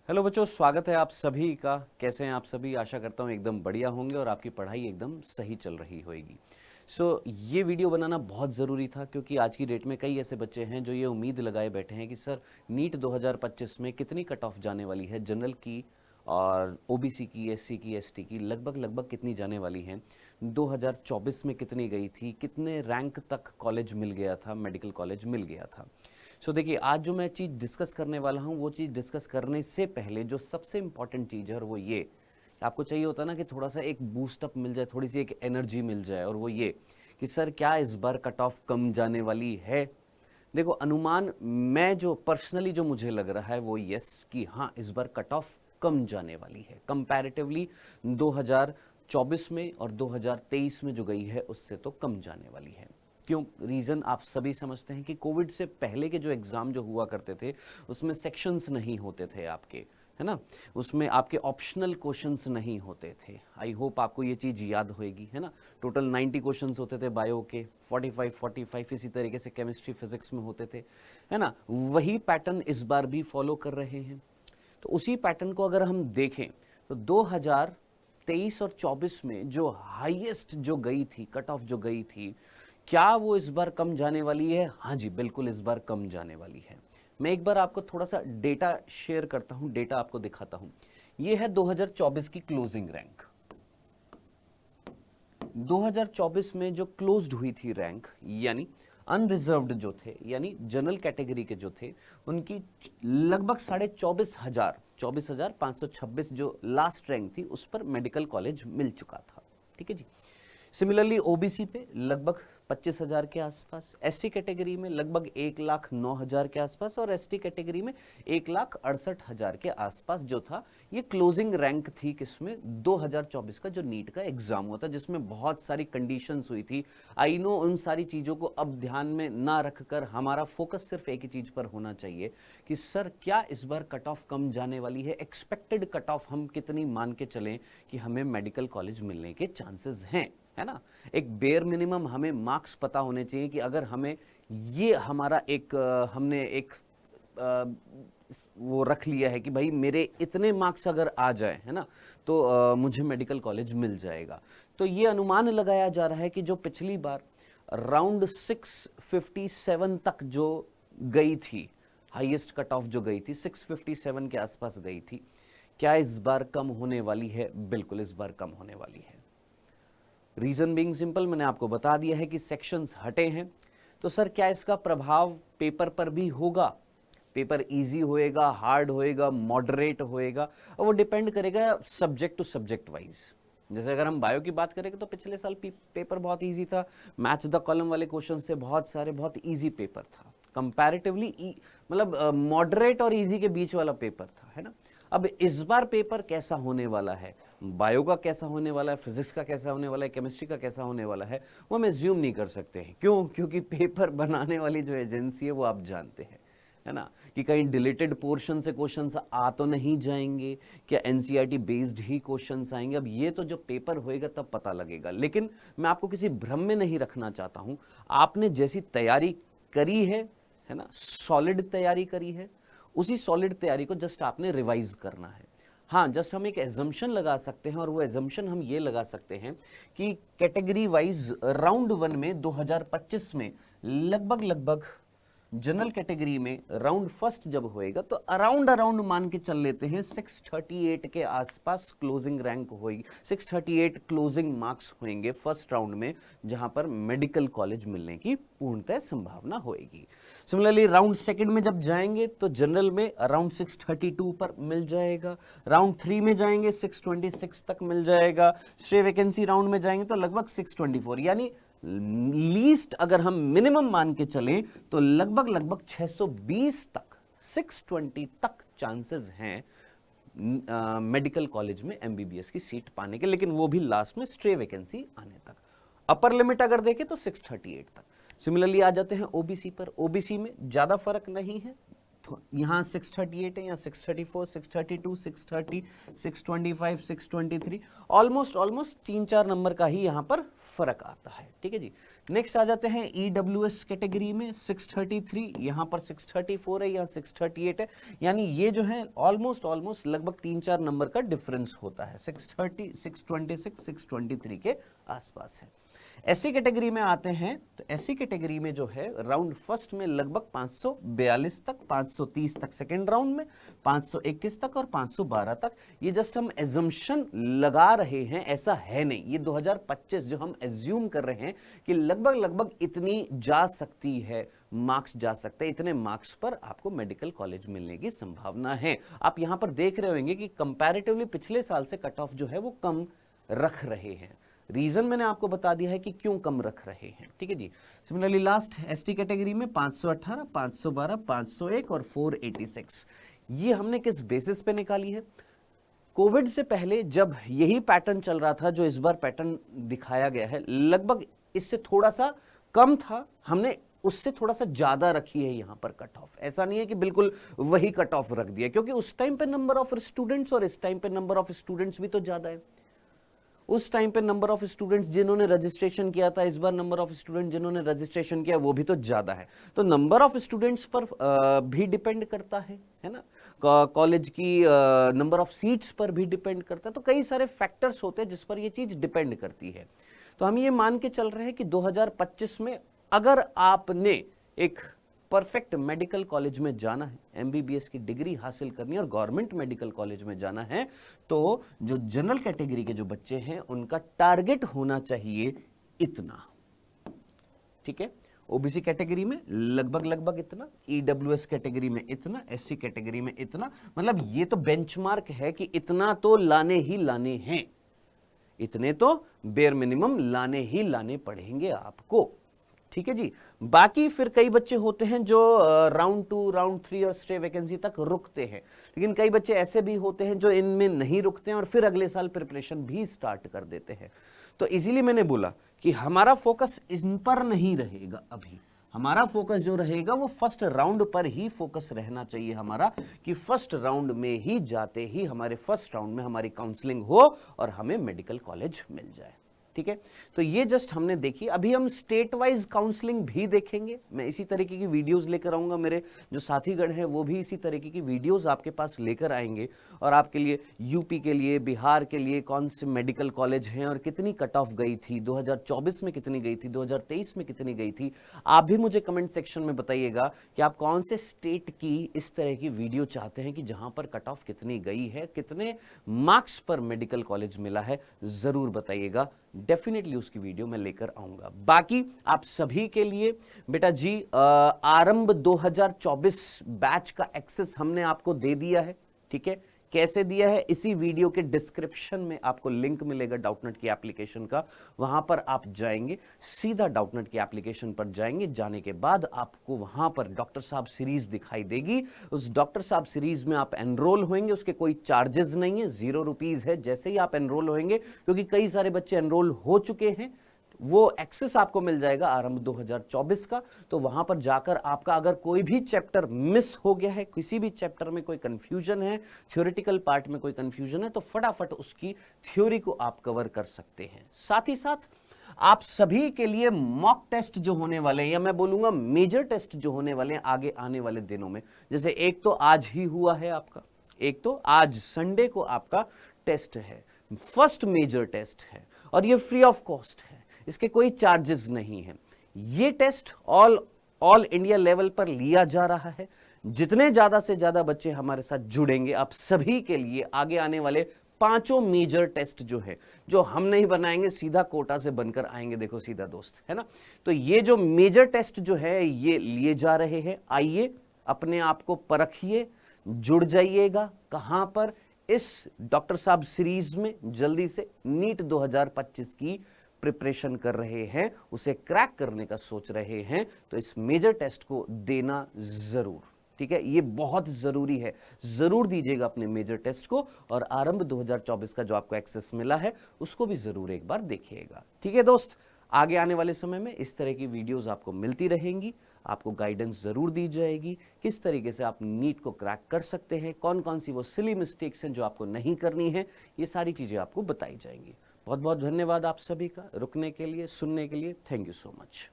Hello बच्चों, स्वागत है आप सभी का। कैसे हैं आप सभी? आशा करता हूँ एकदम बढ़िया होंगे और आपकी पढ़ाई एकदम सही चल रही होगी। ये वीडियो बनाना बहुत ज़रूरी था क्योंकि आज की डेट में कई ऐसे बच्चे हैं जो ये उम्मीद लगाए बैठे हैं कि सर नीट 2025 में कितनी कट ऑफ जाने वाली है, जनरल की और ओबीसी की, एससी की, एसटी की लगभग लगभग कितनी जाने वाली है, 2024 में कितनी गई थी, कितने रैंक तक कॉलेज मिल गया था, मेडिकल कॉलेज मिल गया था। देखिए, आज जो मैं चीज़ डिस्कस करने वाला हूँ वो चीज़ डिस्कस करने से पहले जो सबसे इंपॉर्टेंट चीज़ है और वो ये, आपको चाहिए होता है ना कि थोड़ा सा एक बूस्टअप मिल जाए, थोड़ी सी एक एनर्जी मिल जाए, और वो ये कि सर क्या इस बार कट ऑफ कम जाने वाली है। देखो, अनुमान मैं जो पर्सनली जो मुझे लग रहा है वो यस कि हाँ, इस बार कट ऑफ कम जाने वाली है कंपैरेटिवली 2024 में और 2023 में जो गई है उससे तो कम जाने वाली है। क्यों? रीज़न आप सभी समझते हैं कि कोविड से पहले के जो एग्ज़ाम जो हुआ करते थे उसमें सेक्शंस नहीं होते थे आपके, है ना, उसमें आपके ऑप्शनल क्वेश्चंस नहीं होते थे। आई होप आपको ये चीज़ याद होएगी, है ना। टोटल 90 क्वेश्चंस होते थे बायो के, 45 इसी तरीके से केमिस्ट्री फिजिक्स में होते थे, है ना। वही पैटर्न इस बार भी फॉलो कर रहे हैं। तो उसी पैटर्न को अगर हम देखें तो 2023 और 24 में जो हाईएस्ट जो गई थी, कट ऑफ जो गई थी, क्या वो इस बार कम जाने वाली है? हाँ जी, बिल्कुल इस बार कम जाने वाली है। मैं एक बार आपको थोड़ा सा डेटा शेयर करता हूं, डेटा आपको दिखाता हूं। ये है 2024 की क्लोजिंग रैंक। 2024 में जो क्लोज्ड हुई थी रैंक, यानी अनरिजर्व्ड जो थे, यानी जनरल कैटेगरी के जो थे, उनकी लगभग 24,526 जो लास्ट रैंक थी उस पर मेडिकल कॉलेज मिल चुका था। ठीक है जी। सिमिलरली ओबीसी पे लगभग 25,000 के आसपास, एससी कैटेगरी में लगभग 1,09,000 के आसपास और एसटी कैटेगरी में 1,68,000 के आसपास जो था, ये क्लोजिंग रैंक थी किसमें? 2024 का जो नीट का एग्जाम हुआ था, जिसमें बहुत सारी कंडीशंस हुई थी। आई नो उन सारी चीज़ों को अब ध्यान में ना रखकर हमारा फोकस सिर्फ एक ही चीज़ पर होना चाहिए कि सर क्या इस बार कट ऑफ कम जाने वाली है, एक्सपेक्टेड कट ऑफ हम कितनी मान के चलें कि हमें मेडिकल कॉलेज मिलने के चांसेस हैं, है ना। एक बेयर मिनिमम हमें मार्क्स पता होने चाहिए कि अगर हमें ये हमारा एक हमने एक वो रख लिया है कि भाई मेरे इतने मार्क्स अगर आ जाए, है ना, तो मुझे मेडिकल कॉलेज मिल जाएगा। तो ये अनुमान लगाया जा रहा है कि जो पिछली बार राउंड 657 तक जो गई थी, हाईएस्ट कट ऑफ जो गई थी 657 के आसपास गई थी, क्या इस बार कम होने वाली है? बिल्कुल इस बार कम होने वाली है। रीजन बीइंग सिंपल, मैंने आपको बता दिया है कि सेक्शंस हटे हैं। तो सर क्या इसका प्रभाव पेपर पर भी होगा? पेपर इजी होएगा, हार्ड होएगा, मॉडरेट होएगा, और वो डिपेंड करेगा सब्जेक्ट टू सब्जेक्ट वाइज। जैसे अगर हम बायो की बात करें तो पिछले साल पेपर बहुत इजी था, मैच द कॉलम वाले क्वेश्चन से बहुत सारे, बहुत इजी पेपर था कंपैरेटिवली, मतलब मॉडरेट और इजी के बीच वाला पेपर था, है ना। अब इस बार पेपर कैसा होने वाला है, बायो का कैसा होने वाला है, फिजिक्स का कैसा होने वाला है, केमिस्ट्री का कैसा होने वाला है, वो हम एज्यूम नहीं कर सकते हैं। क्यों? क्योंकि पेपर बनाने वाली जो एजेंसी है वो आप जानते हैं, है ना, कि कहीं डिलीटेड पोर्शन से क्वेश्चंस आ तो नहीं जाएंगे, क्या एनसीईआरटी बेस्ड ही क्वेश्चंस आएंगे? अब ये तो जब पेपर होएगा तब पता लगेगा। लेकिन मैं आपको किसी भ्रम में नहीं रखना चाहता हूं। आपने जैसी तैयारी करी है ना, सॉलिड तैयारी करी है, उसी सॉलिड तैयारी को जस्ट आपने रिवाइज करना है। हाँ, जस्ट हम एक एजम्पशन लगा सकते हैं, और वो एजम्पशन हम ये लगा सकते हैं कि कैटेगरी वाइज राउंड 1 में 2025 में लगभग लगभग जनरल कैटेगरी में राउंड फर्स्ट जब होएगा तो अराउंड अराउंड मान के चल लेते हैं 638 के आसपास क्लोजिंग रैंक होगी, 638 क्लोजिंग मार्क्स होंगे फर्स्ट राउंड में, जहां पर मेडिकल कॉलेज मिलने की पूर्णतः संभावना होगी। सिमिलरली राउंड सेकंड में जब जाएंगे तो जनरल में अराउंड 632 पर मिल जाएगा, राउंड 3 में जाएंगे 626 तक मिल जाएगा, स्ट्रे वैकेंसी राउंड में जाएंगे तो लगभग 624, यानी लीस्ट अगर हम मिनिमम मान के चलें तो लगभग लगभग 620 तक, 620 तक चांसेस हैं मेडिकल कॉलेज में एमबीबीएस की सीट पाने के, लेकिन वो भी लास्ट में स्ट्रे वैकेंसी आने तक। अपर लिमिट अगर देखें तो 638 तक। सिमिलरली आ जाते हैं ओबीसी पर। ओबीसी में ज्यादा फर्क नहीं है, तो यहाँ 638 है, यहाँ 634, 632, 630, 625, 623, ऑलमोस्ट 3-4 नंबर का ही यहाँ पर फर्क आता है। ठीक है जी। नेक्स्ट आ जाते हैं EWS कैटेगरी में 633, यहाँ पर 634 है, यहाँ 638 है, यानी ये जो है ऑलमोस्ट लगभग 3-4 नंबर का डिफरेंस होता है। 630, 626, 623 के आसपास है। एससी कैटेगरी में आते हैं तो एससी कैटेगरी में जो है राउंड फर्स्ट में लगभग 542 तक, 530 तक सेकेंड राउंड में, 521 तक और 512 तक। ये जस्ट हम एजम्पशन लगा रहे हैं, ऐसा है नहीं। ये 2025 जो हम एज्यूम कर रहे हैं कि लगभग इतनी जा सकती है, मार्क्स जा सकते हैं, इतने मार्क्स पर आपको मेडिकल कॉलेज मिलने की संभावना है। आप यहां पर देख रहे होंगे कि कंपैरेटिवली पिछले साल से कट ऑफ जो है वो कम रख रहे हैं। रीजन मैंने आपको बता दिया है कि क्यों कम रख रहे हैं। ठीक है जी। सिमिलरली लास्ट एसटी कैटेगरी में 518, 512, 501 और 486, ये हमने किस बेसिस पे निकाली है? कोविड से पहले जब यही पैटर्न चल रहा था, जो इस बार पैटर्न दिखाया गया है, लगभग इससे थोड़ा सा कम था, हमने उससे थोड़ा सा ज्यादा रखी है यहां पर कट ऑफ। ऐसा नहीं है कि बिल्कुल वही कट ऑफ रख दिया, क्योंकि उस टाइम पे नंबर ऑफ स्टूडेंट्स और इस टाइम पे नंबर ऑफ स्टूडेंट्स भी तो ज्यादा है। उस टाइम पे नंबर ऑफ स्टूडेंट्स जिन्होंने रजिस्ट्रेशन किया था, इस बार नंबर ऑफ स्टूडेंट जिन्होंने रजिस्ट्रेशन किया वो भी तो ज्यादा है। तो नंबर ऑफ स्टूडेंट्स पर भी डिपेंड करता है ना, कॉलेज की नंबर ऑफ सीट्स पर भी डिपेंड करता है। तो कई सारे फैक्टर्स होते हैं जिस पर ये चीज डिपेंड करती है। तो हम ये मान के चल रहे हैं कि 2025 में अगर आपने एक परफेक्ट मेडिकल कॉलेज में जाना है, एमबीबीएस की डिग्री हासिल करनी है और गवर्नमेंट मेडिकल कॉलेज में जाना है, तो जो जनरल कैटेगरी के जो बच्चे हैं उनका टारगेट होना चाहिए इतना। ठीक है। ओबीसी कैटेगरी में लगभग इतना, ईडब्ल्यूएस कैटेगरी में इतना, एससी कैटेगरी में इतना, मतलब ये तो बेंचमार्क है कि इतना तो लाने ही लाने हैं, इतने तो बेयर मिनिमम लाने ही लाने पड़ेंगे आपको। ठीक है जी। बाकी फिर कई बच्चे होते हैं जो राउंड 2, राउंड 3 और स्टे वैकेंसी तक रुकते हैं, लेकिन कई बच्चे ऐसे भी होते हैं जो इनमें नहीं रुकते हैं और फिर अगले साल प्रिपरेशन भी स्टार्ट कर देते हैं। तो इसीलिए मैंने बोला कि हमारा फोकस इन पर नहीं रहेगा। अभी हमारा फोकस जो रहेगा वो फर्स्ट राउंड पर ही फोकस रहना चाहिए हमारा, कि फर्स्ट राउंड में ही जाते ही हमारे फर्स्ट राउंड में हमारी काउंसलिंग हो और हमें मेडिकल कॉलेज मिल जाए। ठीक है। तो ये जस्ट हमने देखी। अभी हम स्टेट वाइज काउंसलिंग भी देखेंगे। मैं इसी तरीके की वीडियोस लेकर आऊंगा, मेरे जो साथीगण हैं वो भी इसी तरीके की वीडियोस आपके पास लेकर आएंगे और आपके लिए यूपी के लिए, बिहार के लिए कौन से मेडिकल कॉलेज हैं और कितनी कट ऑफ गई थी, 2024 में कितनी गई थी, 2023 में कितनी गई थी, आप भी मुझे कमेंट सेक्शन में बताइएगा कि आप कौन से स्टेट की इस तरह की वीडियो चाहते हैं कि जहां पर कट ऑफ कितनी गई है, कितने मार्क्स पर मेडिकल कॉलेज मिला है, जरूर बताइएगा। डेफिनेटली उसकी वीडियो मैं लेकर आऊंगा। बाकी आप सभी के लिए बेटा जी आरंभ 2024 बैच का एक्सेस हमने आपको दे दिया है। ठीक है। कैसे दिया है? इसी वीडियो के डिस्क्रिप्शन में आपको लिंक मिलेगा डाउटनेट की एप्लीकेशन का, वहां पर आप जाएंगे, सीधा डाउटनेट की एप्लीकेशन पर जाएंगे, जाने के बाद आपको वहां पर डॉक्टर साहब सीरीज दिखाई देगी। उस डॉक्टर साहब सीरीज में आप एनरोल होंगे, उसके कोई चार्जेस नहीं है, ₹0 है। जैसे ही आप एनरोल होंगे, क्योंकि कई सारे बच्चे एनरोल हो चुके हैं, वो एक्सेस आपको मिल जाएगा आरंभ 2024 का। तो वहां पर जाकर आपका अगर कोई भी चैप्टर मिस हो गया है, किसी भी चैप्टर में कोई कंफ्यूजन है, थ्योरेटिकल पार्ट में कोई कंफ्यूजन है, तो फटाफट उसकी थ्योरी को आप कवर कर सकते हैं। साथ ही साथ आप सभी के लिए मॉक टेस्ट जो होने वाले हैं, या मैं बोलूंगा मेजर टेस्ट जो होने वाले हैं आगे आने वाले दिनों में, जैसे एक तो आज ही हुआ है आपका, एक तो आज संडे को आपका टेस्ट है, फर्स्ट मेजर टेस्ट है और ये फ्री ऑफ कॉस्ट है, इसके कोई चार्जेस नहीं है। ये टेस्ट ऑल इंडिया लेवल पर लिया जा रहा है। जितने ज्यादा से ज्यादा बच्चे हमारे साथ जुड़ेंगे, आप सभी के लिए आगे आने वाले 5 मेजर टेस्ट जो है, जो हम नहीं बनाएंगे, सीधा कोटा से बनकर आएंगे। देखो सीधा दोस्त, है ना। तो ये जो मेजर टेस्ट जो है ये लिए जा रहे हैं। आइए अपने आप को परखिए, जुड़ जाइएगा। कहां पर? इस डॉक्टर साहब सीरीज में। जल्दी से नीट 2025 की प्रिपरेशन कर रहे हैं, उसे क्रैक करने का सोच रहे हैं, तो इस मेजर टेस्ट को देना जरूर। ठीक है, ये बहुत जरूरी है, जरूर दीजिएगा अपने मेजर टेस्ट को। और आरंभ 2024 का जो आपको एक्सेस मिला है उसको भी जरूर एक बार देखिएगा। ठीक है दोस्त, आगे आने वाले समय में इस तरह की वीडियोस आपको मिलती रहेंगी। आपको गाइडेंस ज़रूर दी जाएगी, किस तरीके से आप नीट को क्रैक कर सकते हैं, कौन कौन सी वो सिली मिस्टेक्स हैं जो आपको नहीं करनी है, ये सारी चीज़ें आपको बताई जाएंगी। बहुत बहुत धन्यवाद आप सभी का रुकने के लिए, सुनने के लिए। Thank you so much.